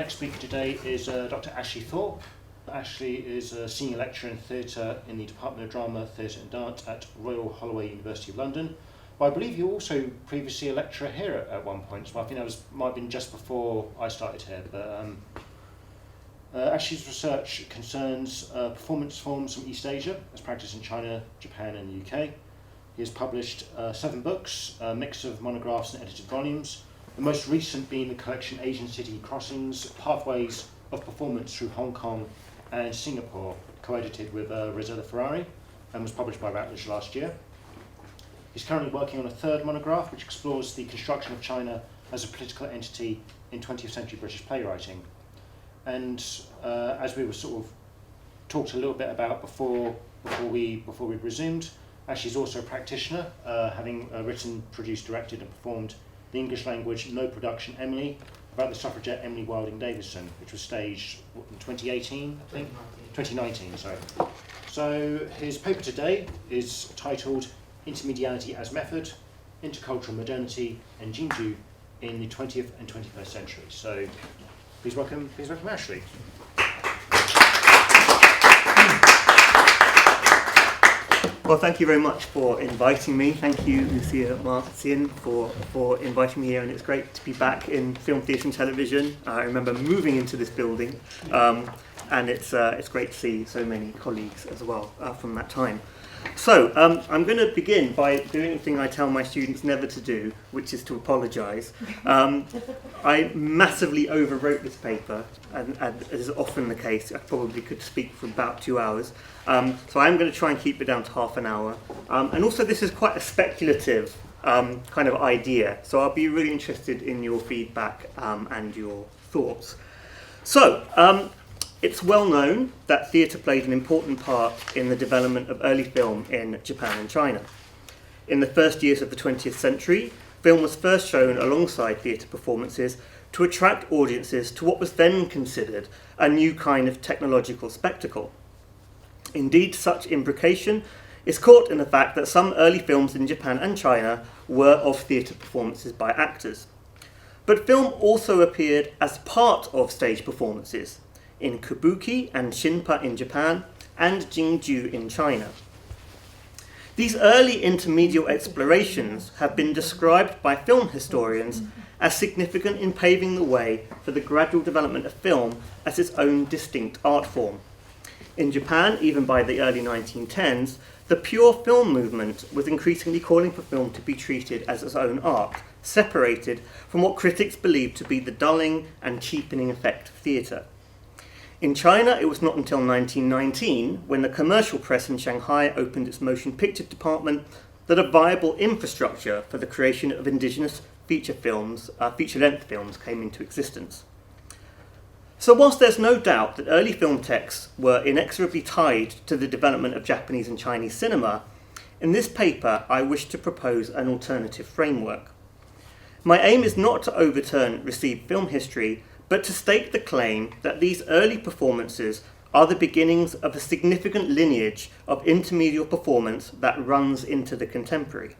next speaker today is Dr. Ashley Thorpe. Ashley is a senior lecturer in theatre in the Department of Drama, Theatre and Dance at Royal Holloway University of London. But I believe you were also previously a lecturer here at one point, so I think that might have been just before I started here. But Ashley's research concerns performance forms from East Asia, as practiced in China, Japan and the UK. He has published 7 books, a mix of monographs and edited volumes, the most recent being the collection Asian City Crossings, Pathways of Performance Through Hong Kong and Singapore, co-edited with Rosella Ferrari, and was published by Routledge last year. He's currently working on a 3rd monograph which explores the construction of China as a political entity in 20th century British playwriting. And as we were sort of talked a little bit about before we resumed, Ashley's also a practitioner, having written, produced, directed and performed the English language No Production Emily, about the suffragette Emily Wilding Davison, which was staged in 2018, I think? 2019, sorry. So his paper today is titled Intermediality as Method, Intercultural Modernity and Jingju in the 20th and 21st Century. So please welcome Ashley. Well, thank you very much for inviting me. Thank you, Lucia Martin, for inviting me here, and it's great to be back in film, theatre and television. I remember moving into this building, and it's great to see so many colleagues as well from that time. So, I'm going to begin by doing the thing I tell my students never to do, which is to apologise. I massively overwrote this paper, and as is often the case, I probably could speak for about 2 hours. So I'm going to try and keep it down to half an hour. And also this is quite a speculative kind of idea, so I'll be really interested in your feedback and your thoughts. So, it's well known that theatre played an important part in the development of early film in Japan and China. In the first years of the 20th century, film was first shown alongside theatre performances to attract audiences to what was then considered a new kind of technological spectacle. Indeed, such imbrication is caught in the fact that some early films in Japan and China were of theatre performances by actors. But film also appeared as part of stage performances in kabuki and shinpa in Japan and Jingju in China. These early intermedial explorations have been described by film historians as significant in paving the way for the gradual development of film as its own distinct art form. In Japan, even by the early 1910s, the pure film movement was increasingly calling for film to be treated as its own art, separated from what critics believed to be the dulling and cheapening effect of theatre. In China, it was not until 1919, when the commercial press in Shanghai opened its motion picture department, that a viable infrastructure for the creation of indigenous feature-length films came into existence. So whilst there's no doubt that early film texts were inexorably tied to the development of Japanese and Chinese cinema, in this paper I wish to propose an alternative framework. My aim is not to overturn received film history, but to stake the claim that these early performances are the beginnings of a significant lineage of intermedial performance that runs into the contemporary.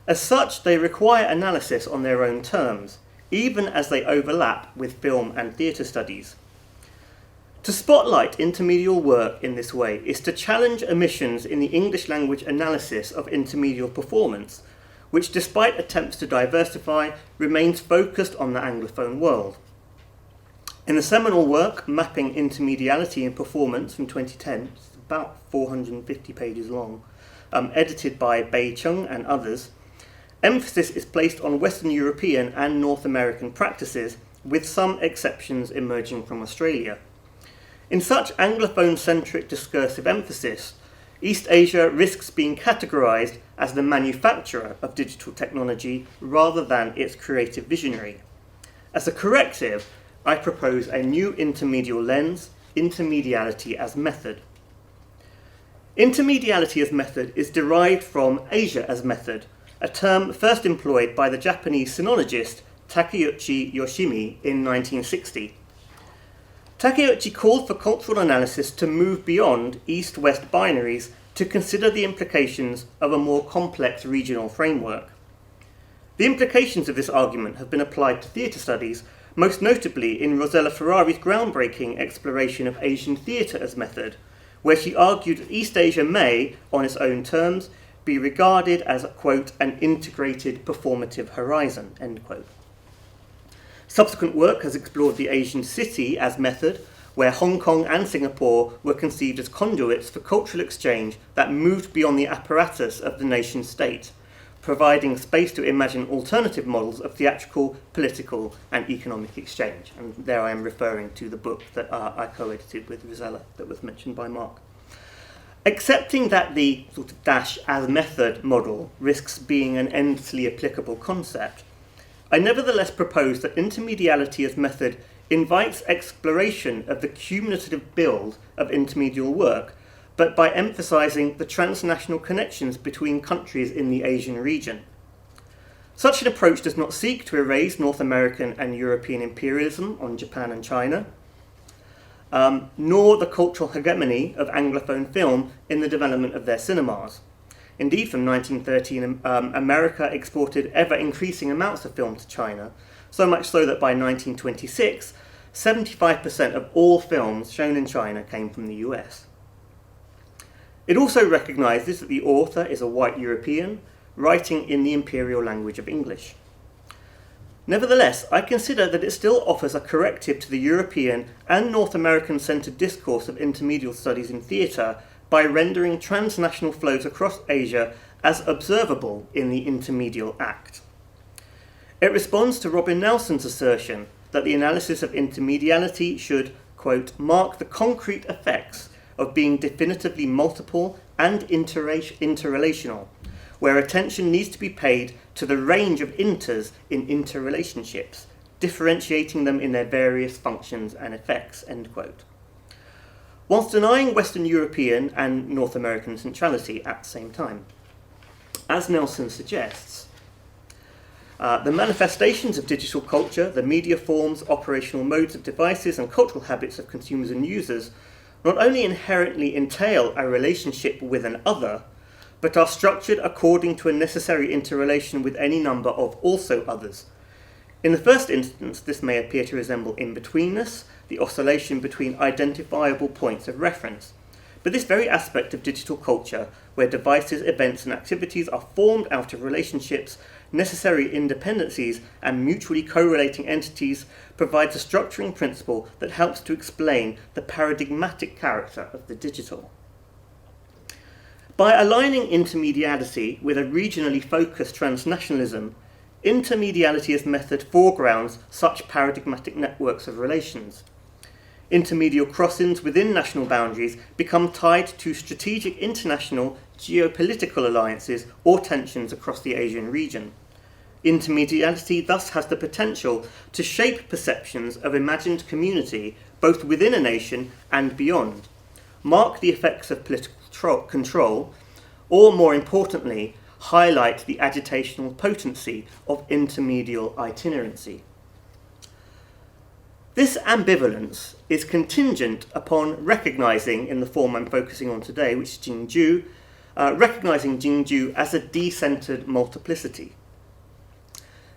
As such, they require analysis on their own terms, even as they overlap with film and theatre studies. To spotlight intermedial work in this way is to challenge omissions in the English language analysis of intermedial performance, which, despite attempts to diversify, remains focused on the Anglophone world. In the seminal work, Mapping Intermediality in Performance from 2010, it's about 450 pages long, edited by Bei Chung and others, emphasis is placed on Western European and North American practices, with some exceptions emerging from Australia. In such Anglophone-centric discursive emphasis, East Asia risks being categorised as the manufacturer of digital technology rather than its creative visionary. As a corrective, I propose a new intermedial lens, intermediality as method. Intermediality as method is derived from Asia as method, a term first employed by the Japanese sinologist Takeuchi Yoshimi in 1960. Takeuchi called for cultural analysis to move beyond East-West binaries to consider the implications of a more complex regional framework. The implications of this argument have been applied to theatre studies, most notably in Rosella Ferrari's groundbreaking exploration of Asian theatre as method, where she argued that East Asia may, on its own terms, be regarded as, quote, an integrated performative horizon, end quote. Subsequent work has explored the Asian city as method, where Hong Kong and Singapore were conceived as conduits for cultural exchange that moved beyond the apparatus of the nation state, providing space to imagine alternative models of theatrical, political and economic exchange. And there I am referring to the book that I co-edited with Rosella that was mentioned by Mark. Accepting that the sort of dash as method model risks being an endlessly applicable concept, I nevertheless propose that intermediality as method invites exploration of the cumulative build of intermedial work, but by emphasising the transnational connections between countries in the Asian region. Such an approach does not seek to erase North American and European imperialism on Japan and China, nor the cultural hegemony of Anglophone film in the development of their cinemas. Indeed, from 1913, America exported ever-increasing amounts of film to China, so much so that by 1926, 75% of all films shown in China came from the US. It also recognises that the author is a white European, writing in the imperial language of English. Nevertheless, I consider that it still offers a corrective to the European and North American-centred discourse of intermedial studies in theatre by rendering transnational flows across Asia as observable in the intermedial act. It responds to Robin Nelson's assertion that the analysis of intermediality should, quote, mark the concrete effects of being definitively multiple and interrelational, where attention needs to be paid to the range of inters in interrelationships, differentiating them in their various functions and effects, end quote. Whilst denying Western European and North American centrality at the same time. As Nelson suggests, the manifestations of digital culture, the media forms, operational modes of devices, and cultural habits of consumers and users not only inherently entail a relationship with an other, but are structured according to a necessary interrelation with any number of also others. In the first instance, this may appear to resemble in-betweenness, the oscillation between identifiable points of reference. But this very aspect of digital culture, where devices, events, and activities are formed out of relationships, necessary independencies, and mutually correlating entities, provides a structuring principle that helps to explain the paradigmatic character of the digital. By aligning intermediality with a regionally focused transnationalism, intermediality as method foregrounds such paradigmatic networks of relations. Intermedial crossings within national boundaries become tied to strategic international geopolitical alliances or tensions across the Asian region. Intermediality thus has the potential to shape perceptions of imagined community both within a nation and beyond, mark the effects of political control, or more importantly, highlight the agitational potency of intermedial itinerancy. This ambivalence is contingent upon recognising, in the form I'm focusing on today, which is Jingju, recognising Jingju as a decentered multiplicity.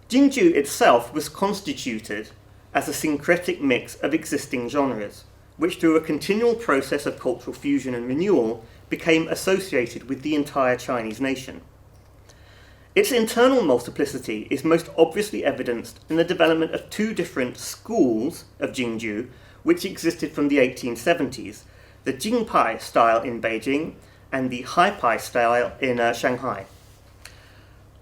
Jingju itself was constituted as a syncretic mix of existing genres, which through a continual process of cultural fusion and renewal became associated with the entire Chinese nation. Its internal multiplicity is most obviously evidenced in the development of two different schools of Jingju, which existed from the 1870s, the Jingpai style in Beijing and the Haipai style in Shanghai.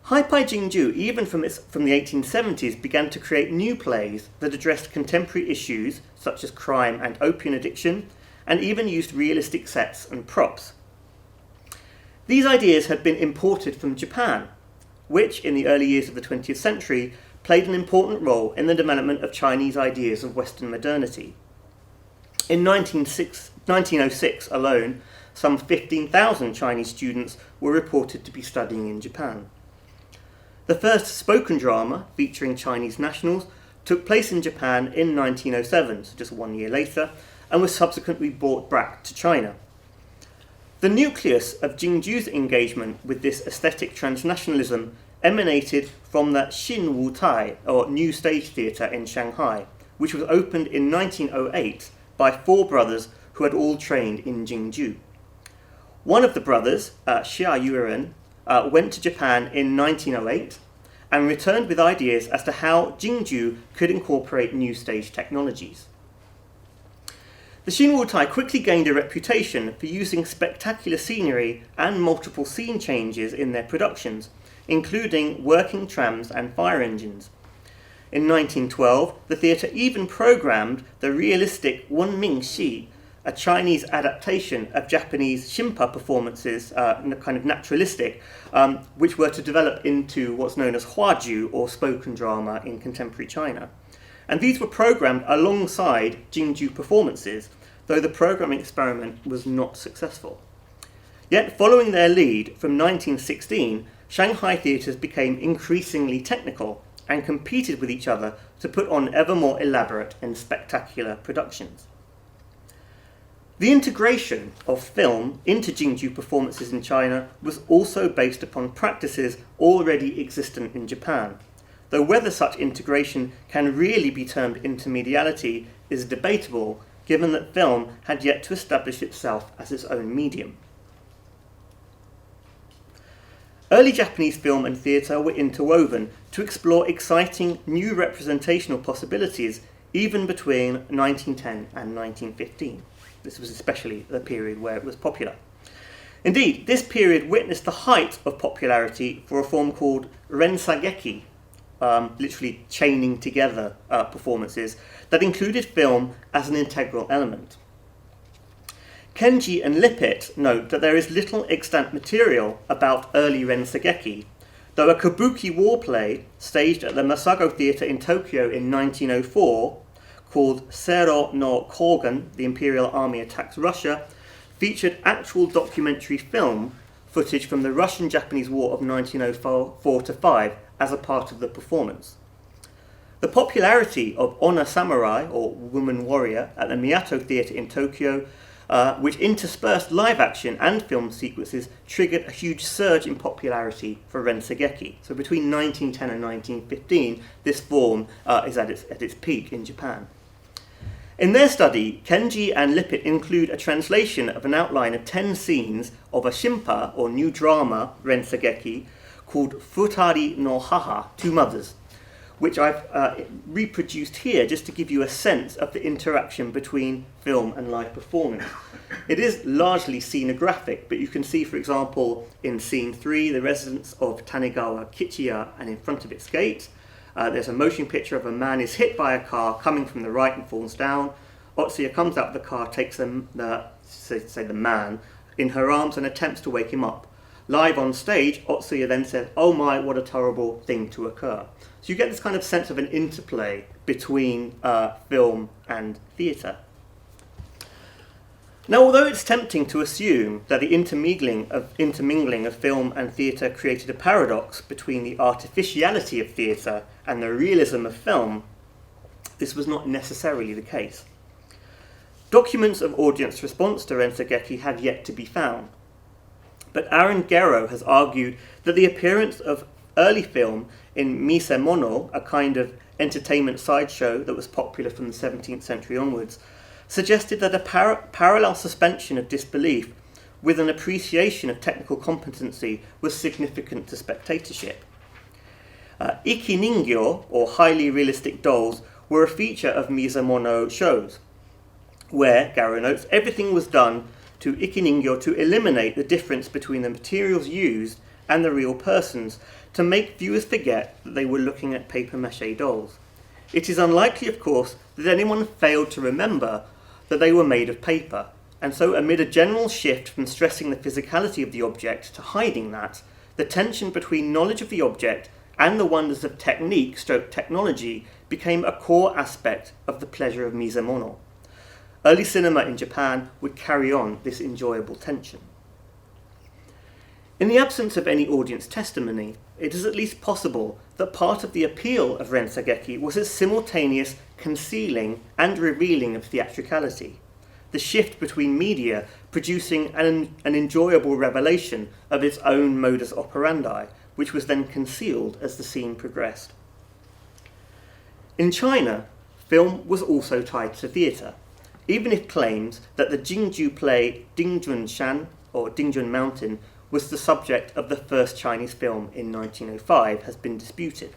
Haipai Jingju, even from the 1870s, began to create new plays that addressed contemporary issues such as crime and opium addiction, and even used realistic sets and props. These ideas had been imported from Japan, which, in the early years of the 20th century, played an important role in the development of Chinese ideas of Western modernity. In 1906 alone, some 15,000 Chinese students were reported to be studying in Japan. The first spoken drama, featuring Chinese nationals, took place in Japan in 1907, so just 1 year later, and was subsequently brought back to China. The nucleus of Jingju's engagement with this aesthetic transnationalism emanated from the Xin Wu Tai, or New Stage Theatre in Shanghai, which was opened in 1908 by 4 brothers who had all trained in Jingju. One of the brothers, Xia Yuren, went to Japan in 1908 and returned with ideas as to how Jingju could incorporate new stage technologies. The Xinwu quickly gained a reputation for using spectacular scenery and multiple scene changes in their productions, including working trams and fire engines. In 1912, the theatre even programmed the realistic Wenming Xi, a Chinese adaptation of Japanese Shimpa performances, kind of naturalistic, which were to develop into what's known as Huaju, or spoken drama in contemporary China. And these were programmed alongside Jingju performances, though the programming experiment was not successful. Yet, following their lead, from 1916, Shanghai theatres became increasingly technical and competed with each other to put on ever more elaborate and spectacular productions. The integration of film into Jingju performances in China was also based upon practices already existent in Japan, though whether such integration can really be termed intermediality is debatable, given that film had yet to establish itself as its own medium. Early Japanese film and theatre were interwoven to explore exciting new representational possibilities even between 1910 and 1915. This was especially the period where it was popular. Indeed, this period witnessed the height of popularity for a form called sageki, literally chaining together performances, that included film as an integral element. Kenji and Lippitt note that there is little extant material about early sageki, though a kabuki war play staged at the Masago Theatre in Tokyo in 1904, called Sero no Kogen, The Imperial Army Attacks Russia, featured actual documentary film footage from the Russian-Japanese War of 1904-5 as a part of the performance. The popularity of Onna Samurai, or Woman Warrior, at the Miyato Theatre in Tokyo, which interspersed live action and film sequences, triggered a huge surge in popularity for sageki. So between 1910 and 1915, this form is at its peak in Japan. In their study, Kenji and Lippitt include a translation of an outline of 10 scenes of a shimpa, or new drama, sageki, called Futari no Haha, Two Mothers, which I've reproduced here just to give you a sense of the interaction between film and live performance. It is largely scenographic, but you can see, for example, in scene 3, the residence of Tanegawa Kichiya, and in front of its gate, there's a motion picture of a man is hit by a car coming from the right and falls down. Otsuya comes out of the car, takes the man in her arms and attempts to wake him up. Live on stage, Otsuya then says, "Oh my, what a terrible thing to occur." So you get this kind of sense of an interplay between film and theatre. Now, although it's tempting to assume that the intermingling of film and theatre created a paradox between the artificiality of theatre and the realism of film, this was not necessarily the case. Documents of audience response to sageki have yet to be found, but Aaron Gero has argued that the appearance of early film in misemono, a kind of entertainment sideshow that was popular from the 17th century onwards, suggested that a parallel suspension of disbelief with an appreciation of technical competency was significant to spectatorship. Ikiningyo, or highly realistic dolls, were a feature of misemono shows, where, Garo notes, everything was done to ikiningyo to eliminate the difference between the materials used and the real persons, to make viewers forget that they were looking at papier-mâché dolls. It is unlikely, of course, that anyone failed to remember that they were made of paper, and so amid a general shift from stressing the physicality of the object to hiding that, the tension between knowledge of the object and the wonders of technology became a core aspect of the pleasure of misemono. Early cinema in Japan would carry on this enjoyable tension. In the absence of any audience testimony, it is at least possible that part of the appeal of sageki was its simultaneous concealing and revealing of theatricality, the shift between media producing an enjoyable revelation of its own modus operandi, which was then concealed as the scene progressed. In China, film was also tied to theatre, even if claims that the Jingju play Dingjun Shan, or Dingjun Mountain, was the subject of the first Chinese film in 1905 has been disputed.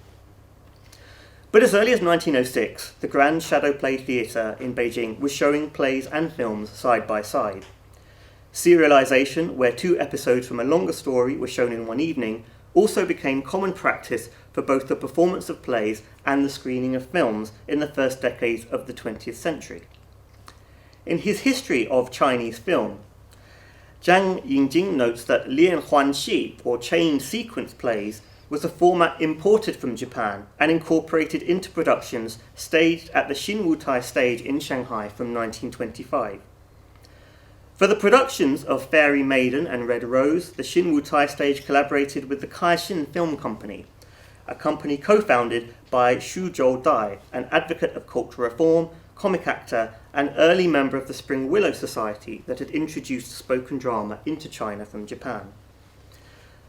But as early as 1906, the Grand Shadow Play Theatre in Beijing was showing plays and films side by side. Serialization, where 2 episodes from a longer story were shown in one evening, also became common practice for both the performance of plays and the screening of films in the first decades of the 20th century. In his history of Chinese film, Zhang Yingjing notes that Lian Huanxi, or chain sequence plays, was a format imported from Japan and incorporated into productions staged at the Xinwutai stage in Shanghai from 1925. For the productions of Fairy Maiden and Red Rose, the Xinwutai stage collaborated with the Kaixin Film Company, a company co-founded by Xu Zhoudai, an advocate of cultural reform, comic actor, and early member of the Spring Willow Society that had introduced spoken drama into China from Japan.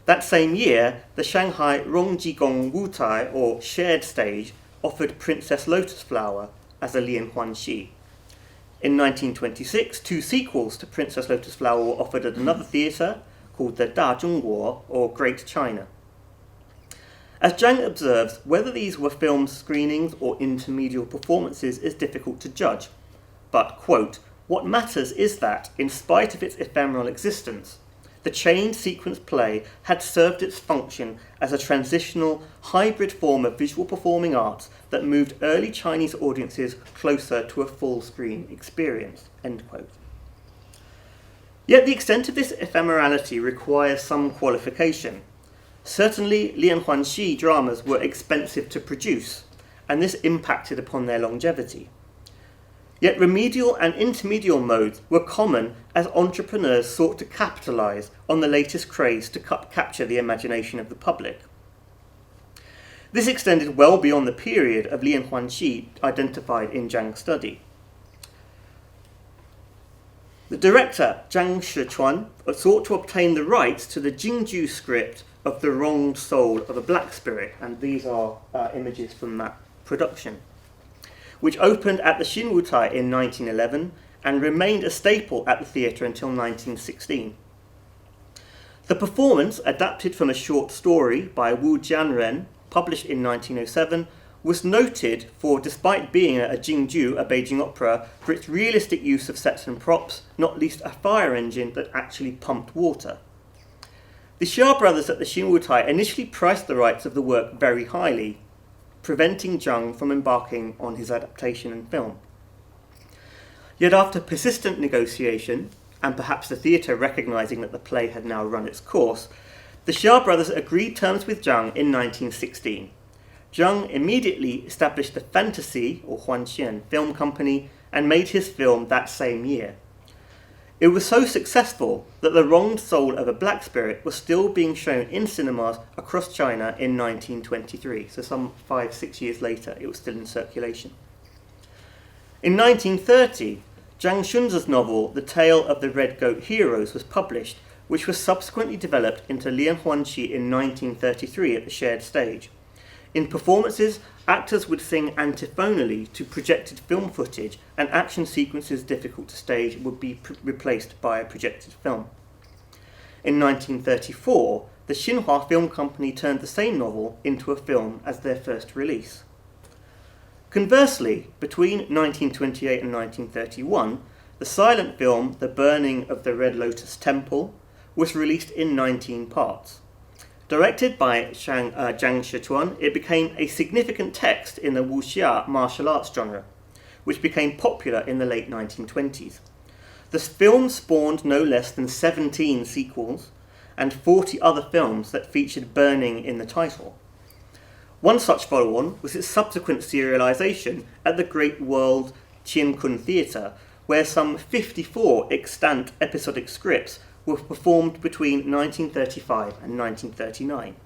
That same year, the Shanghai Rongjigong Wutai, or shared stage, offered Princess Lotus Flower as a Lian Huanxi. In 1926, 2 sequels to Princess Lotus Flower were offered at another theatre called the Da Zhongguo, or Great China. As Zhang observes, whether these were film screenings or intermedial performances is difficult to judge, but, quote, "What matters is that, in spite of its ephemeral existence, the chained sequence play had served its function as a transitional, hybrid form of visual performing arts that moved early Chinese audiences closer to a full-screen experience." End quote. Yet the extent of this ephemerality requires some qualification. Certainly, Lian Huanxi dramas were expensive to produce, and this impacted upon their longevity. Yet remedial and intermedial modes were common as entrepreneurs sought to capitalise on the latest craze to capture the imagination of the public. This extended well beyond the period of Lian Huanxi identified in Zhang's study. The director, Zhang Shichuan, sought to obtain the rights to the Jingju script of The Wronged Soul of a Black Spirit, and these are images from that production, which opened at the Xinwutai in 1911 and remained a staple at the theatre until 1916. The performance, adapted from a short story by Wu Jianren, published in 1907, was noted for, despite being a Jingju, a Beijing Opera, for its realistic use of sets and props, not least a fire engine that actually pumped water. The Xia brothers at the Xinwutai initially priced the rights of the work very highly, preventing Zhang from embarking on his adaptation in film. Yet after persistent negotiation, and perhaps the theatre recognising that the play had now run its course, the Xia brothers agreed terms with Zhang in 1916. Zhang immediately established the Fantasy, or Huanxian, film company and made his film that same year. It was so successful that The Wronged Soul of a Black Spirit was still being shown in cinemas across China in 1923, so some 5-6 years later it was still in circulation. In 1930, Zhang Shunzi's novel The Tale of the Red Goat Heroes was published, which was subsequently developed into Lian Huanxi in 1933 at the shared stage. In performances, actors would sing antiphonally to projected film footage, and action sequences difficult to stage would be replaced by a projected film. In 1934, the Xinhua Film Company turned the same novel into a film as their first release. Conversely, between 1928 and 1931, the silent film The Burning of the Red Lotus Temple was released in 19 parts. Directed by Zhang Shichuan, it became a significant text in the wuxia martial arts genre, which became popular in the late 1920s. The film spawned no less than 17 sequels and 40 other films that featured burning in the title. One such follow-on was its subsequent serialization at the Great World Qiankun Theatre, where some 54 extant episodic scripts were performed between 1935 and 1939.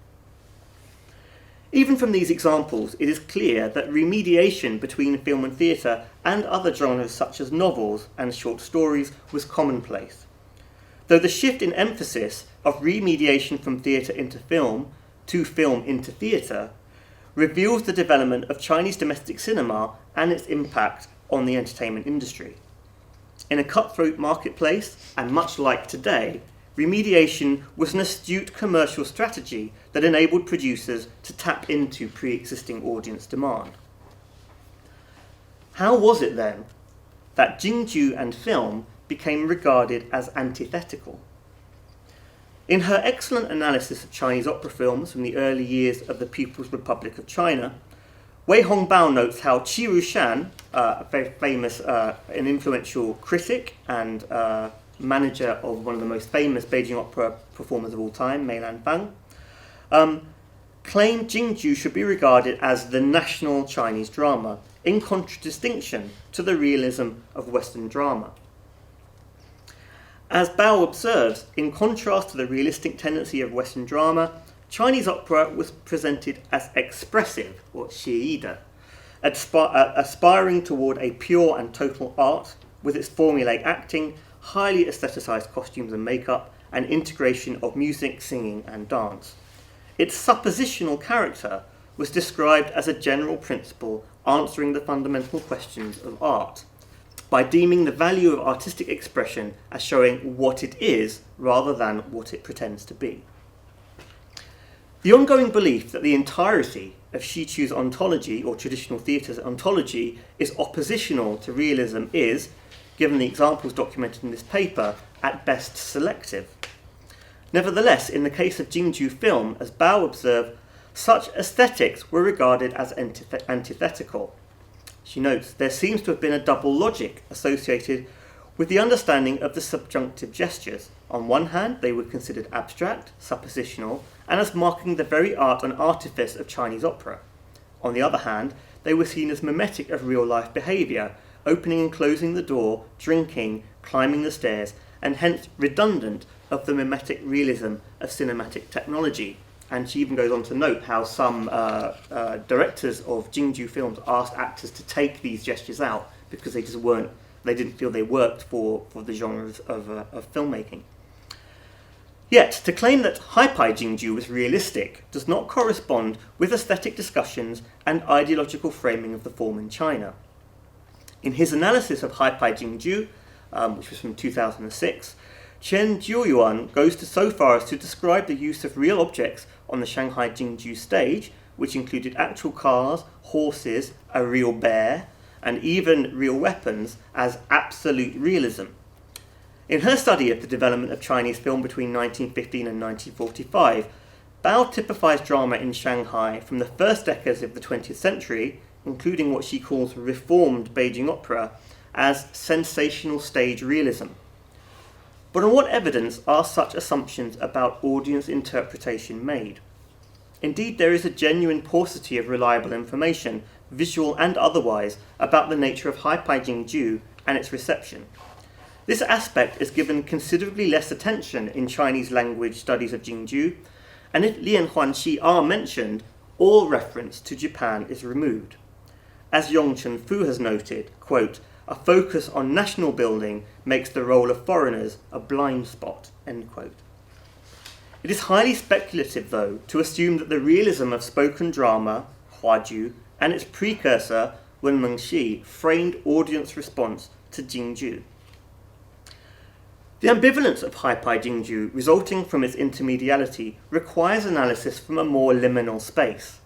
Even from these examples, it is clear that remediation between film and theatre and other genres such as novels and short stories was commonplace. Though the shift in emphasis of remediation from theatre into film to film into theatre reveals the development of Chinese domestic cinema and its impact on the entertainment industry. In a cutthroat marketplace, and much like today, remediation was an astute commercial strategy that enabled producers to tap into pre-existing audience demand. How was it then that Jingju and film became regarded as antithetical? In her excellent analysis of Chinese opera films from the early years of the People's Republic of China, Wei Hongbao notes how Qi Rushan, a very famous and influential critic and manager of one of the most famous Beijing Opera performers of all time, Mei Lanfang, claimed Jingju should be regarded as the national Chinese drama, in contradistinction to the realism of Western drama. As Bao observes, in contrast to the realistic tendency of Western drama, Chinese opera was presented as expressive, or xie aspiring toward a pure and total art, with its formulaic acting, highly aestheticized costumes and makeup, and integration of music, singing, and dance. Its suppositional character was described as a general principle answering the fundamental questions of art, by deeming the value of artistic expression as showing what it is rather than what it pretends to be. The ongoing belief that the entirety of Shichu's ontology, or traditional theatre's ontology, is oppositional to realism is, given the examples documented in this paper, at best selective. Nevertheless, in the case of Jingju film, as Bao observed, such aesthetics were regarded as antithetical. She notes, there seems to have been a double logic associated with the understanding of the subjunctive gestures. On one hand, they were considered abstract, suppositional, and as marking the very art and artifice of Chinese opera. On the other hand, they were seen as mimetic of real-life behaviour, opening and closing the door, drinking, climbing the stairs, and hence redundant of the mimetic realism of cinematic technology. And she even goes on to note how some directors of Jingju films asked actors to take these gestures out because they didn't feel they worked for the genres of filmmaking. Yet, to claim that Haipai Jingju was realistic does not correspond with aesthetic discussions and ideological framing of the form in China. In his analysis of Haipai Jingju, which was from 2006, Chen Jiuyuan goes so far as to describe the use of real objects on the Shanghai Jingju stage, which included actual cars, horses, a real bear, and even real weapons, as absolute realism. In her study of the development of Chinese film between 1915 and 1945, Bao typifies drama in Shanghai from the first decades of the 20th century, including what she calls reformed Beijing Opera, as sensational stage realism. But on what evidence are such assumptions about audience interpretation made? Indeed, there is a genuine paucity of reliable information, visual and otherwise, about the nature of Haipai Jingju and its reception. This aspect is given considerably less attention in Chinese language studies of Jingju, and if Lian Huanxi are mentioned, all reference to Japan is removed. As Yongchen Fu has noted, quote, a focus on national building makes the role of foreigners a blind spot, end quote. It is highly speculative, though, to assume that the realism of spoken drama, Huaju, and its precursor, Wenmengxi, framed audience response to Jingju. The ambivalence of Haipai Jingju resulting from its intermediality requires analysis from a more liminal space,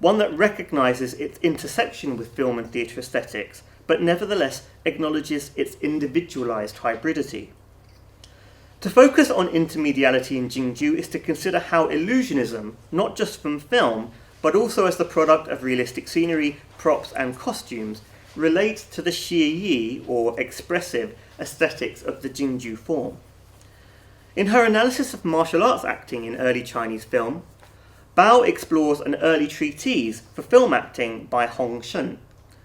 one that recognises its intersection with film and theatre aesthetics, but nevertheless acknowledges its individualised hybridity. To focus on intermediality in Jingju is to consider how illusionism, not just from film, but also as the product of realistic scenery, props and costumes, relates to the xie, or expressive, aesthetics of the Jingju form. In her analysis of martial arts acting in early Chinese film, Bao explores an early treatise for film acting by Hong Shun,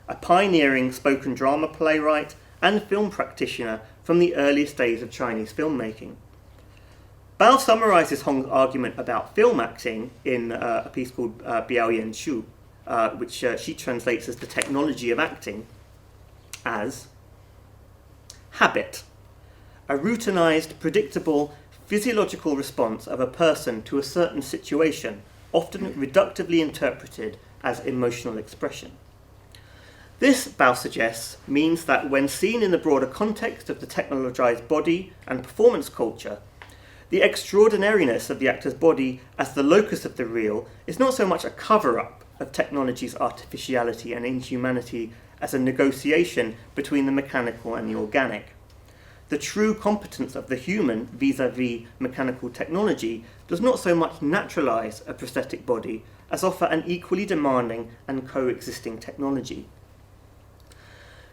a pioneering spoken drama playwright and film practitioner from the earliest days of Chinese filmmaking. Bao summarises Hong's argument about film acting in a piece called Biaoyan which she translates as the technology of acting, as habit, a routinized, predictable, physiological response of a person to a certain situation, often reductively interpreted as emotional expression. This, Bao suggests, means that when seen in the broader context of the technologized body and performance culture, the extraordinariness of the actor's body as the locus of the real is not so much a cover-up of technology's artificiality and inhumanity as a negotiation between the mechanical and the organic. The true competence of the human vis-à-vis mechanical technology does not so much naturalize a prosthetic body as offer an equally demanding and coexisting technology.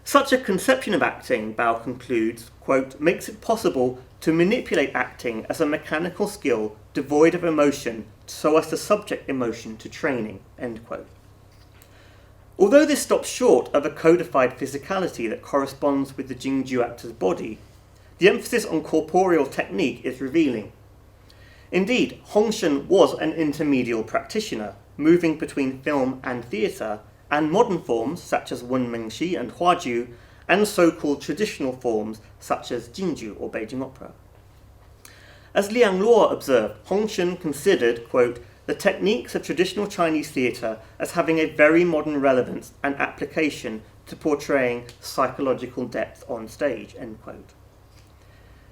Such a conception of acting, Bao concludes, quote, makes it possible to manipulate acting as a mechanical skill devoid of emotion so as to subject emotion to training, end quote. Although this stops short of a codified physicality that corresponds with the Jingju actor's body, the emphasis on corporeal technique is revealing. Indeed, Hongshen was an intermedial practitioner, moving between film and theatre, and modern forms such as Wenmengxi and Huaju, and so-called traditional forms such as Jingju or Beijing Opera. As Liang Luo observed, Hongshen considered, quote, the techniques of traditional Chinese theatre as having a very modern relevance and application to portraying psychological depth on stage, end quote.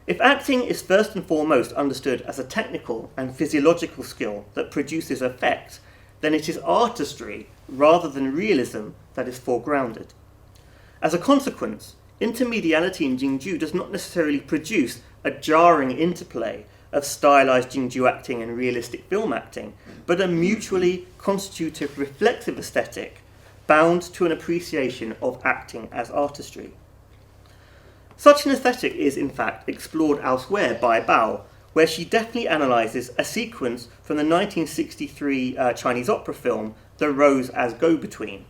If acting is first and foremost understood as a technical and physiological skill that produces effect, then it is artistry rather than realism that is foregrounded. As a consequence, intermediality in Jingju does not necessarily produce a jarring interplay of stylized Jingju acting and realistic film acting, but a mutually constitutive reflexive aesthetic bound to an appreciation of acting as artistry. Such an aesthetic is, in fact, explored elsewhere by Bao, where she deftly analyses a sequence from the 1963 Chinese opera film, The Rose as Go-Between.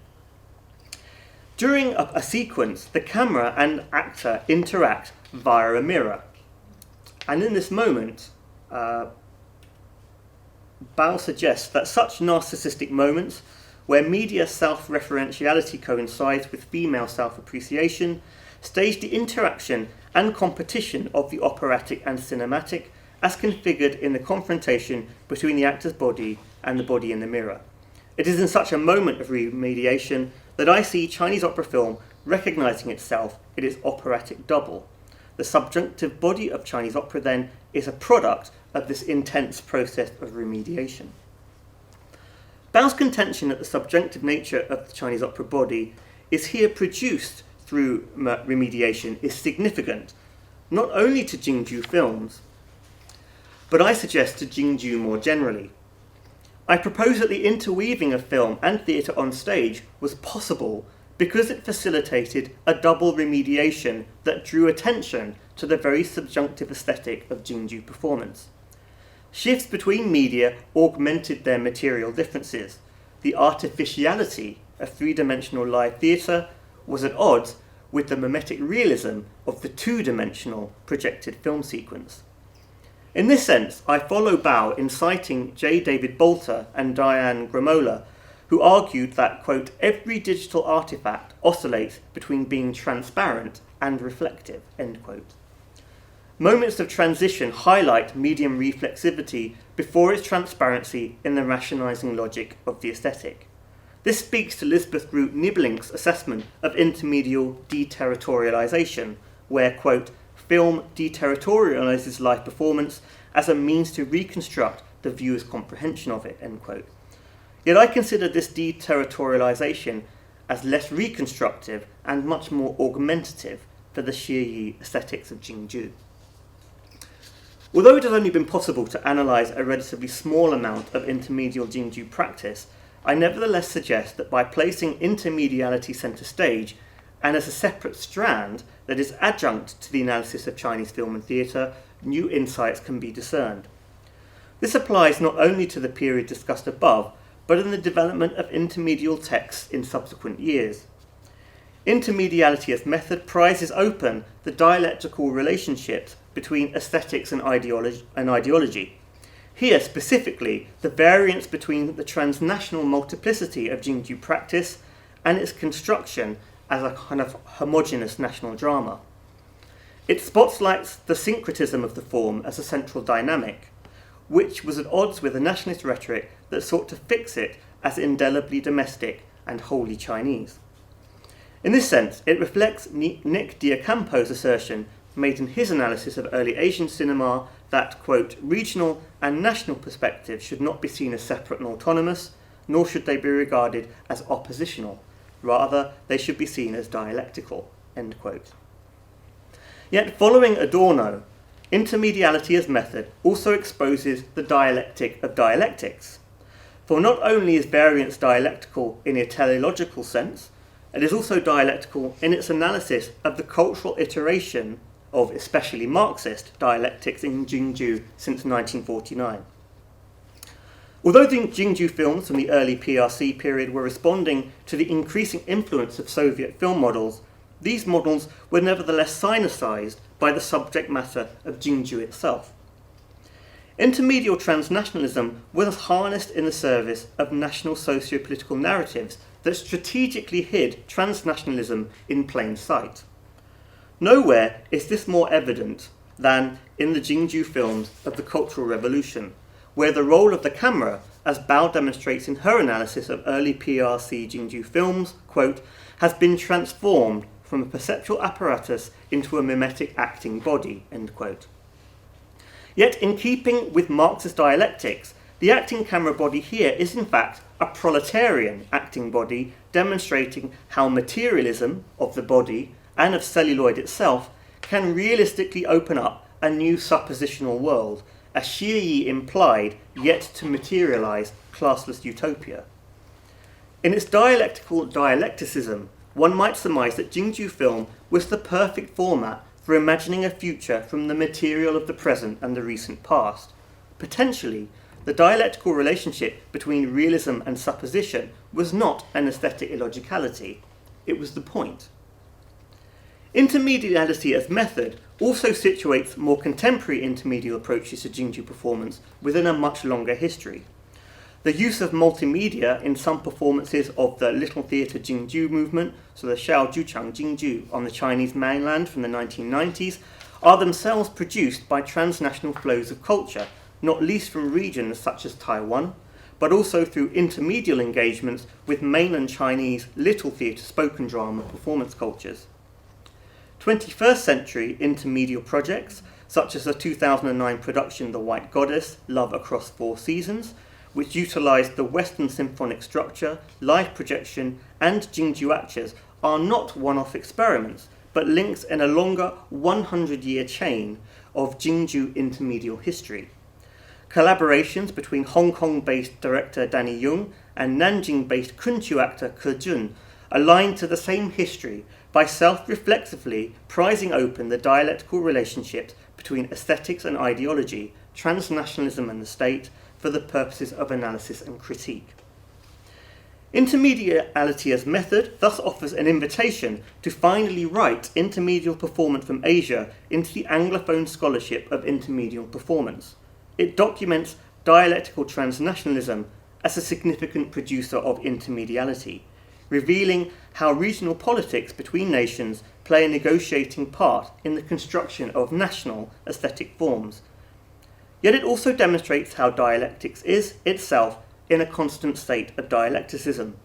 During a sequence, the camera and actor interact via a mirror. And in this moment, Bao suggests that such narcissistic moments, where media self-referentiality coincides with female self-appreciation, stage the interaction and competition of the operatic and cinematic as configured in the confrontation between the actor's body and the body in the mirror. It is in such a moment of remediation that I see Chinese opera film recognizing itself in its operatic double. The subjunctive body of Chinese opera, then, is a product of this intense process of remediation. Bao's contention that the subjunctive nature of the Chinese opera body is here produced through remediation is significant, not only to Jingju films, but I suggest to Jingju more generally. I propose that the interweaving of film and theatre on stage was possible because it facilitated a double remediation that drew attention to the very subjunctive aesthetic of Jingju performance. Shifts between media augmented their material differences. The artificiality of three-dimensional live theatre was at odds with the mimetic realism of the two-dimensional projected film sequence. In this sense, I follow Bao in citing J. David Bolter and Diane Gramola, who argued that, quote, every digital artifact oscillates between being transparent and reflective, end quote. Moments of transition highlight medium reflexivity before its transparency in the rationalizing logic of the aesthetic. This speaks to Lisbeth Root Niblink's assessment of intermedial deterritorialization, where, quote, film deterritorializes live performance as a means to reconstruct the viewer's comprehension of it, end quote. Yet I consider this deterritorialization as less reconstructive and much more augmentative for the Xieyi aesthetics of Jingju. Although it has only been possible to analyse a relatively small amount of intermedial Jingju practice, I nevertheless suggest that by placing intermediality centre stage and as a separate strand that is adjunct to the analysis of Chinese film and theatre, new insights can be discerned. This applies not only to the period discussed above, but in the development of intermedial texts in subsequent years. Intermediality as method prizes open the dialectical relationships between aesthetics and ideology. Here, specifically, the variance between the transnational multiplicity of Jingju practice and its construction as a kind of homogeneous national drama. It spotlights the syncretism of the form as a central dynamic, which was at odds with a nationalist rhetoric that sought to fix it as indelibly domestic and wholly Chinese. In this sense, it reflects Nick Diacampo's assertion, made in his analysis of early Asian cinema, that, quote, regional and national perspectives should not be seen as separate and autonomous, nor should they be regarded as oppositional. Rather, they should be seen as dialectical, end quote. Yet, following Adorno, intermediality as method also exposes the dialectic of dialectics. For not only is variance dialectical in a teleological sense, it is also dialectical in its analysis of the cultural iteration of especially Marxist dialectics in Jingju since 1949. Although the Jingju films from the early PRC period were responding to the increasing influence of Soviet film models, these models were nevertheless sinicized by the subject matter of Jingju itself. Intermedial transnationalism was harnessed in the service of national socio-political narratives that strategically hid transnationalism in plain sight. Nowhere is this more evident than in the Jingju films of the Cultural Revolution, where the role of the camera, as Bao demonstrates in her analysis of early PRC Jingju films, quote, has been transformed from a perceptual apparatus into a mimetic acting body, end quote. Yet in keeping with Marxist dialectics, the acting camera body here is in fact a proletarian acting body, demonstrating how materialism of the body and of celluloid itself can realistically open up a new suppositional world, as Xie Yi implied, yet to materialise classless utopia. In its dialectical dialecticism, one might surmise that Jingju film was the perfect format for imagining a future from the material of the present and the recent past. Potentially, the dialectical relationship between realism and supposition was not an aesthetic illogicality, it was the point. Intermediality as method also situates more contemporary intermedial approaches to Jingju performance within a much longer history. The use of multimedia in some performances of the Little Theatre Jingju movement, so the Xiaojuchang Jingju on the Chinese mainland from the 1990s, are themselves produced by transnational flows of culture, not least from regions such as Taiwan, but also through intermedial engagements with mainland Chinese Little Theatre spoken drama performance cultures. 21st century intermedial projects, such as the 2009 production The White Goddess, Love Across 4 Seasons, which utilised the Western symphonic structure, live projection, and Jingju actors, are not one-off experiments, but links in a longer 100-year chain of Jingju intermedial history. Collaborations between Hong Kong-based director Danny Yeung and Nanjing-based Kunqiu actor Ke Jun align to the same history by self-reflexively prizing open the dialectical relationships between aesthetics and ideology, transnationalism and the state, for the purposes of analysis and critique. Intermediality as method thus offers an invitation to finally write intermedial performance from Asia into the Anglophone scholarship of intermedial performance. It documents dialectical transnationalism as a significant producer of intermediality, revealing how regional politics between nations play a negotiating part in the construction of national aesthetic forms. Yet it also demonstrates how dialectics is, itself, in a constant state of dialecticism,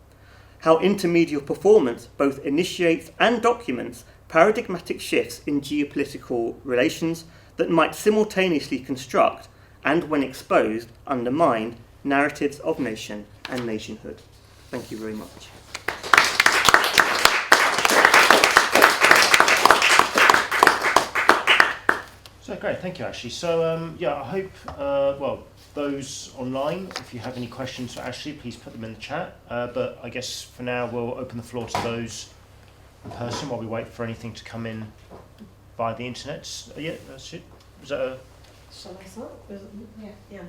how intermedial performance both initiates and documents paradigmatic shifts in geopolitical relations that might simultaneously construct, and when exposed, undermine, narratives of nation and nationhood. Thank you very much. So great, thank you, Ashley. So I hope, those online, if you have any questions for Ashley, please put them in the chat. But I guess for now, we'll open the floor to those in person while we wait for anything to come in via the internet. Yeah, that's it. Is that a... Shall I start? Yeah.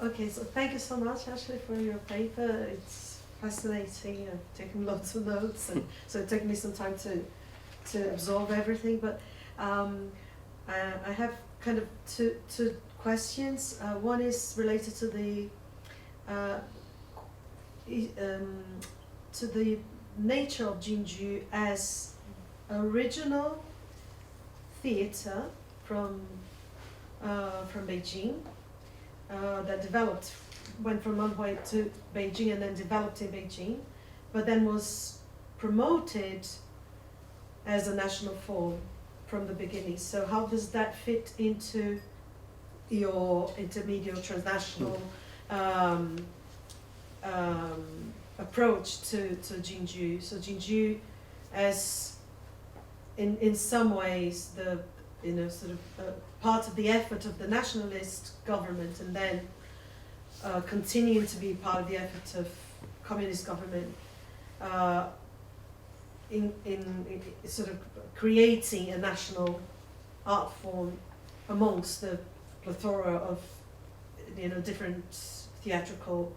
Okay, so thank you so much, Ashley, for your paper. It's fascinating. I've taken lots of notes, and so it took me some time to absorb everything. But I have kind of two questions. One is related to the nature of Jingju as original theatre from Beijing that developed went from Anhui to Beijing and then developed in Beijing, but then was promoted as a national form from the beginning. So how does that fit into your intermedial transnational approach to Jingju? So Jingju, as in some ways the sort of part of the effort of the nationalist government, and then continuing to be part of the effort of communist government, in sort of creating a national art form amongst the plethora of different theatrical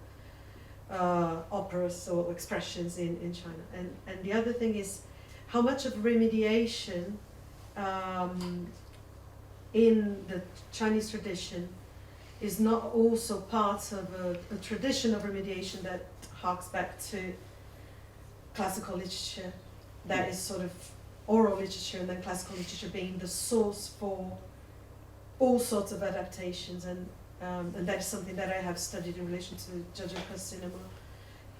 operas or expressions in China. And the other thing is how much of remediation in the Chinese tradition is not also part of a tradition of remediation that harks back to classical literature, that is sort of oral literature, and then classical literature being the source for all sorts of adaptations, and that is something that I have studied in relation to Zhejiang cinema.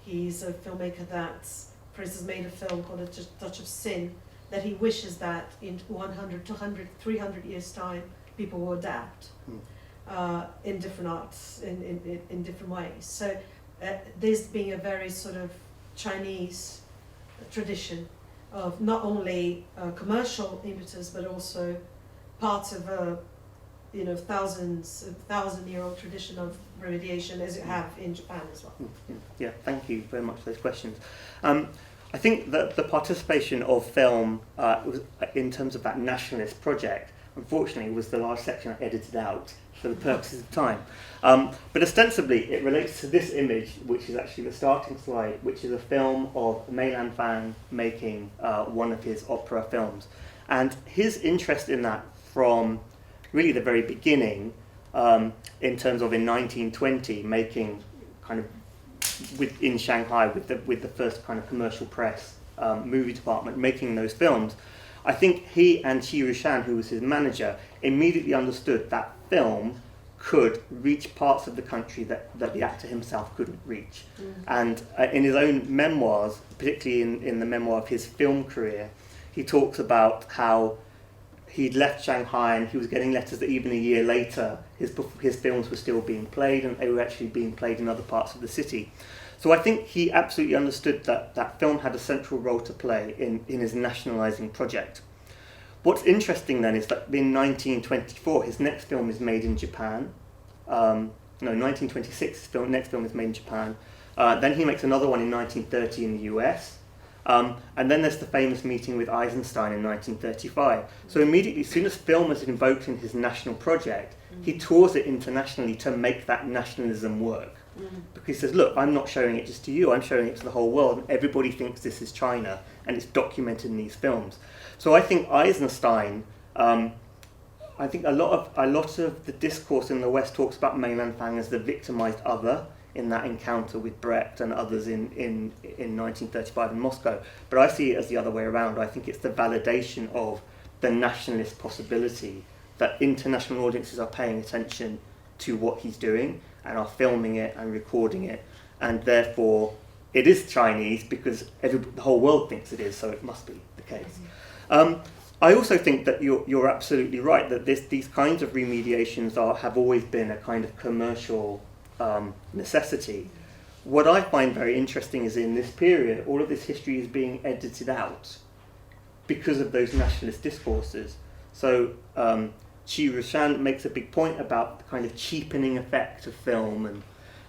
He's a filmmaker that, for instance, made a film called A Touch of Sin, that he wishes that in 100, 200, 300 years' time, people will adapt in different arts, in different ways. So this being a very sort of Chinese tradition of not only commercial impetus, but also part of a thousand-year-old tradition of remediation, as you have in Japan as well. Yeah, thank you very much for those questions. I think that the participation of film was, in terms of that nationalist project, unfortunately was the last section I edited out for the purposes of time. But ostensibly it relates to this image, which is actually the starting slide, which is a film of Mei Lanfang making one of his opera films. And his interest in that from really the very beginning, in terms of in 1920 making kind of in Shanghai with the first kind of commercial press movie department making those films, I think he and Qi Rushan, who was his manager, immediately understood that film could reach parts of the country that the actor himself couldn't reach. And in his own memoirs, particularly in the memoir of his film career, he talks about how he'd left Shanghai and he was getting letters that even a year later his films were still being played, and they were actually being played in other parts of the city. So I think he absolutely understood that film had a central role to play in his nationalising project. What's interesting then is that in 1924 his next film is made in Japan. 1926 his next film is made in Japan. Then he makes another one in 1930 in the US. And then there's the famous meeting with Eisenstein in 1935. So immediately, as soon as film is invoked in his national project, he tours it internationally to make that nationalism work. Because he says, look, I'm not showing it just to you, I'm showing it to the whole world, and everybody thinks this is China, and it's documented in these films. So I think Eisenstein, I think a lot of the discourse in the West talks about Mei Lanfang as the victimized other in that encounter with Brecht and others in 1935 in Moscow. But I see it as the other way around. I think it's the validation of the nationalist possibility that international audiences are paying attention to what he's doing and are filming it and recording it, and therefore it is Chinese because the whole world thinks it is, so it must be the case. I also think that you're absolutely right that these kinds of remediations have always been a kind of commercial necessity. What I find very interesting is in this period, all of this history is being edited out because of those nationalist discourses. So Qi Rushan makes a big point about the kind of cheapening effect of film and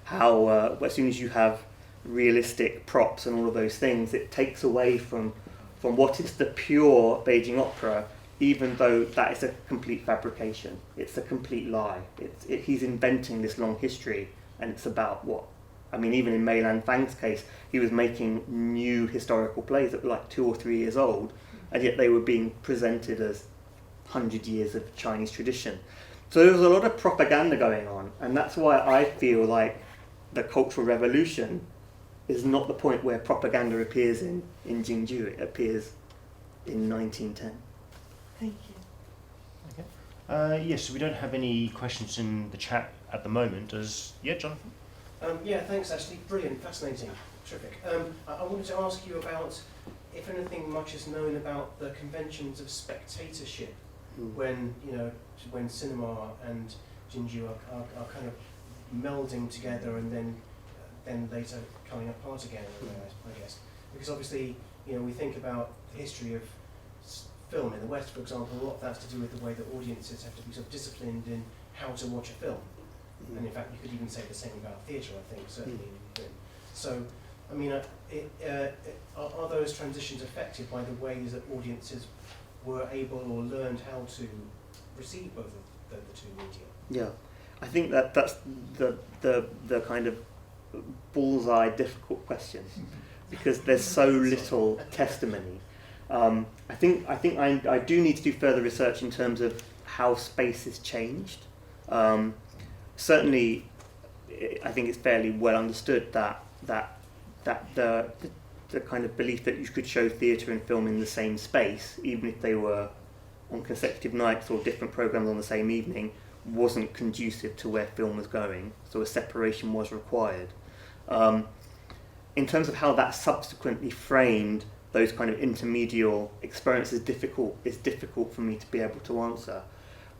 how as soon as you have realistic props and all of those things, it takes away from what is the pure Beijing Opera, even though that is a complete fabrication. It's a complete lie. He's inventing this long history, and it's about what? I mean, even in Mei Lanfang's case, he was making new historical plays that were like 2 or 3 years old, and yet they were being presented as 100 years of Chinese tradition. So there was a lot of propaganda going on, and that's why I feel like the Cultural Revolution is not the point where propaganda appears in Jingju. It appears in 1910. Thank you. Okay. Yes, so we don't have any questions in the chat at the moment. Yeah, Jonathan? Yeah, thanks Ashley. Brilliant, fascinating, terrific. I wanted to ask you about if anything much is known about the conventions of spectatorship when cinema and Jingju are kind of melding together and then later coming apart again, I guess. Because obviously, we think about the history of film in the West, for example, a lot of that's to do with the way that audiences have to be sort of disciplined in how to watch a film. And in fact, you could even say the same about theatre, I think, certainly. So, I mean, are those transitions affected by the ways that audiences were able or learned how to receive both of the two media? Yeah, I think that's the kind of bullseye difficult question, because there's so little testimony. I think I do need to do further research in terms of how space has changed. Certainly, I think it's fairly well understood that the kind of belief that you could show theatre and film in the same space, even if they were on consecutive nights or different programmes on the same evening, wasn't conducive to where film was going. So a separation was required. In terms of how that subsequently framed those kind of intermedial experiences, is difficult for me to be able to answer.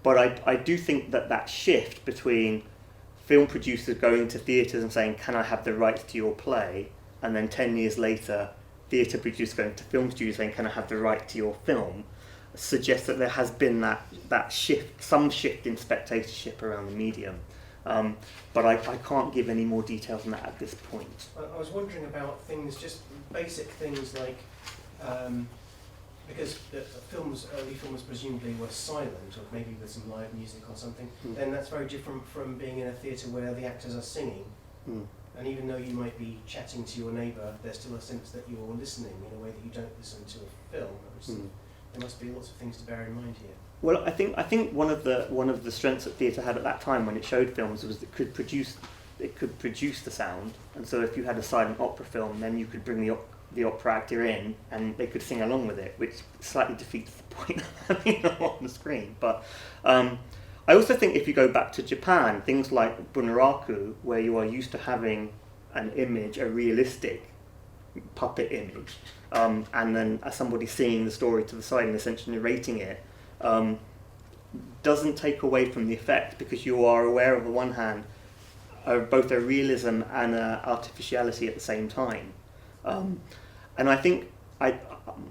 But I do think that shift between film producers going to theatres and saying, can I have the rights to your play? And then 10 years later, theatre producers going to film studios saying, can I have the right to your film? Suggests that there has been that shift, some shift in spectatorship around the medium. But I can't give any more details on that at this point. I was wondering about things, just basic things like, because early films presumably were silent, or maybe with some live music or something, then that's very different from being in a theatre where the actors are singing. And even though you might be chatting to your neighbour, there's still a sense that you're listening in a way that you don't listen to a film. There must be lots of things to bear in mind here. Well, I think one of the strengths that theatre had at that time when it showed films was it could produce the sound, and so if you had a silent opera film, then you could bring the opera actor in and they could sing along with it, which slightly defeats the point of having them on the screen. But I also think if you go back to Japan, things like bunraku, where you are used to having an image, a realistic puppet image, and then somebody singing the story to the side and essentially narrating it, doesn't take away from the effect, because you are aware of, on one hand, both a realism and an artificiality at the same time. And I think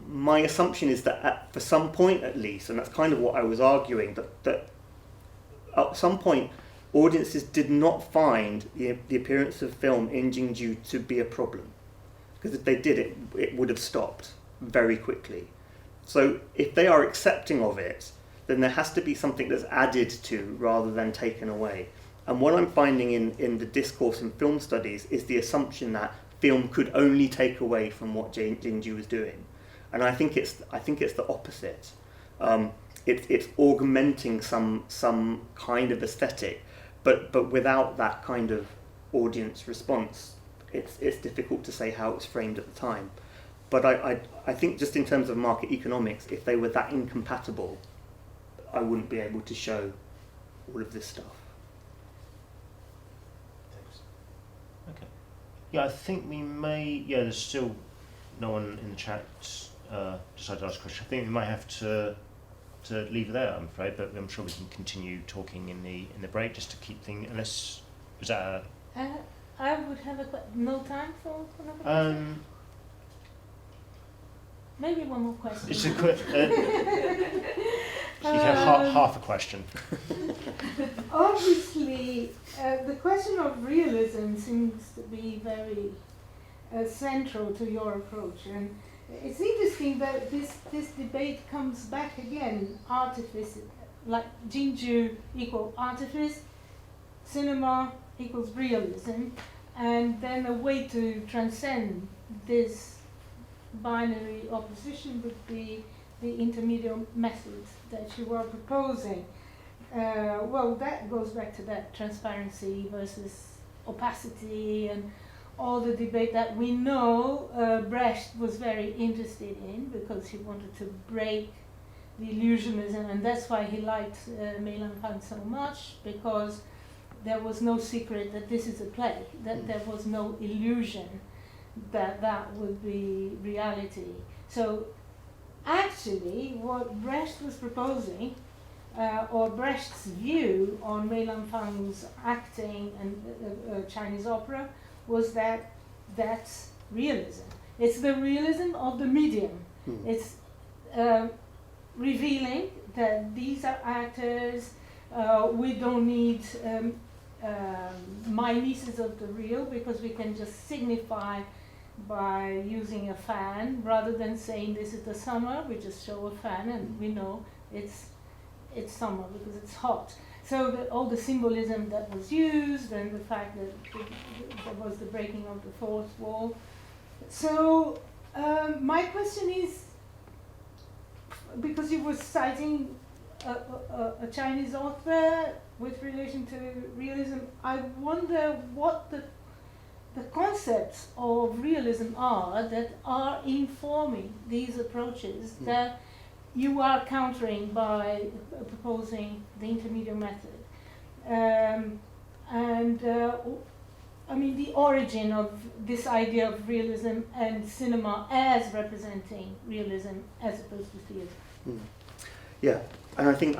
my assumption is that for some point at least, and that's kind of what I was arguing, that at some point audiences did not find the appearance of film in Jingju to be a problem. Because if they did, it would have stopped very quickly. So if they are accepting of it, then there has to be something that's added to rather than taken away. And what I'm finding in the discourse in film studies is the assumption that film could only take away from what Jingju was doing. And I think it's the opposite. It's augmenting some kind of aesthetic, but without that kind of audience response, it's difficult to say how it's framed at the time. But I think just in terms of market economics, if they were that incompatible, I wouldn't be able to show all of this stuff. Thanks. Okay. Yeah, I think we may. Yeah, there's still no one in the chat decided to ask a question. I think we might have to leave it there, I'm afraid, but I'm sure we can continue talking in the break just to keep things. Unless was that I would have no time for another question. Maybe one more question. It's a quick. You have half a question. Obviously, the question of realism seems to be very central to your approach, and it's interesting that this debate comes back again. Artifice, like Jingju equal artifice, cinema equals realism, and then a way to transcend this binary opposition would be the intermedial method that you were proposing. Well, that goes back to that transparency versus opacity and all the debate that we know Brecht was very interested in, because he wanted to break the illusionism, and that's why he liked Meilan Fan so much, because there was no secret that this is a play, that there was no illusion that that would be reality. So actually what Brecht was proposing, or Brecht's view on Mei Lanfang's acting and Chinese opera, was that that's realism. It's the realism of the medium. It's revealing that these are actors. We don't need mimesis of the real, because we can just signify by using a fan rather than saying this is the summer. We just show a fan and we know it's summer because it's hot. So all the symbolism that was used, and the fact that there was the breaking of the fourth wall. So my question is, because you were citing a Chinese author with relation to realism, I wonder what the concepts of realism are that are informing these approaches that you are countering by proposing the intermedial method. I mean, the origin of this idea of realism and cinema as representing realism as opposed to theatre. Yeah, and I think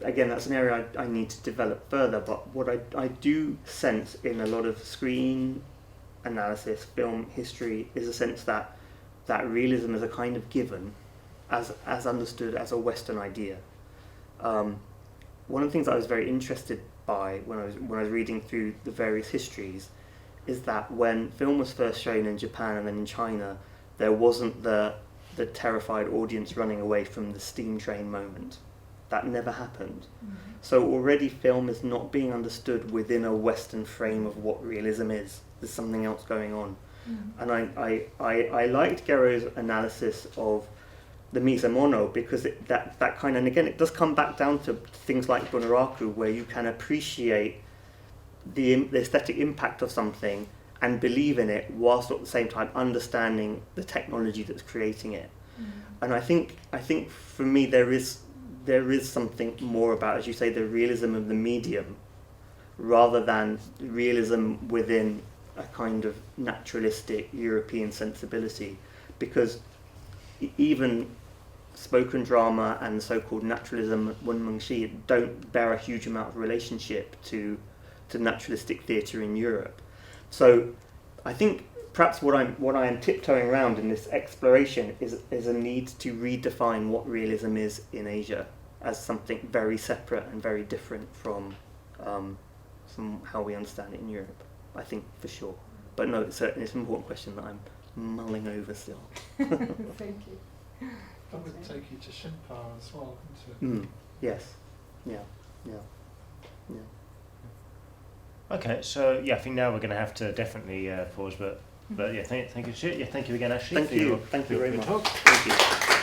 again that's an area I need to develop further. But what I do sense in a lot of screen analysis, film history, is a sense that realism is a kind of given, as understood as a Western idea. One of the things I was very interested by when I was reading through the various histories is that when film was first shown in Japan and then in China, there wasn't the terrified audience running away from the steam train moment. That never happened. So already film is not being understood within a Western frame of what realism is. There's something else going on. And I liked Gero's analysis of the mise en mono, because that kind of, and again it does come back down to things like Bunraku, where you can appreciate the aesthetic impact of something and believe in it whilst at the same time understanding the technology that's creating it. And I think for me there is something more about, as you say, the realism of the medium rather than realism within a kind of naturalistic European sensibility, because even spoken drama and so-called naturalism, Wenmengxi, don't bear a huge amount of relationship to naturalistic theatre in Europe. So I think perhaps what I am tiptoeing around in this exploration is a need to redefine what realism is in Asia as something very separate and very different from how we understand it in Europe. I think for sure. But no, it's an important question that I'm mulling over still. Thank you. That would take you to Shinpa as well, wouldn't it? Yes. Yeah. Okay, so yeah, I think now we're going to have to definitely pause, but yeah, thank you again, Ashley. Thank you very much. Talk. Thank you.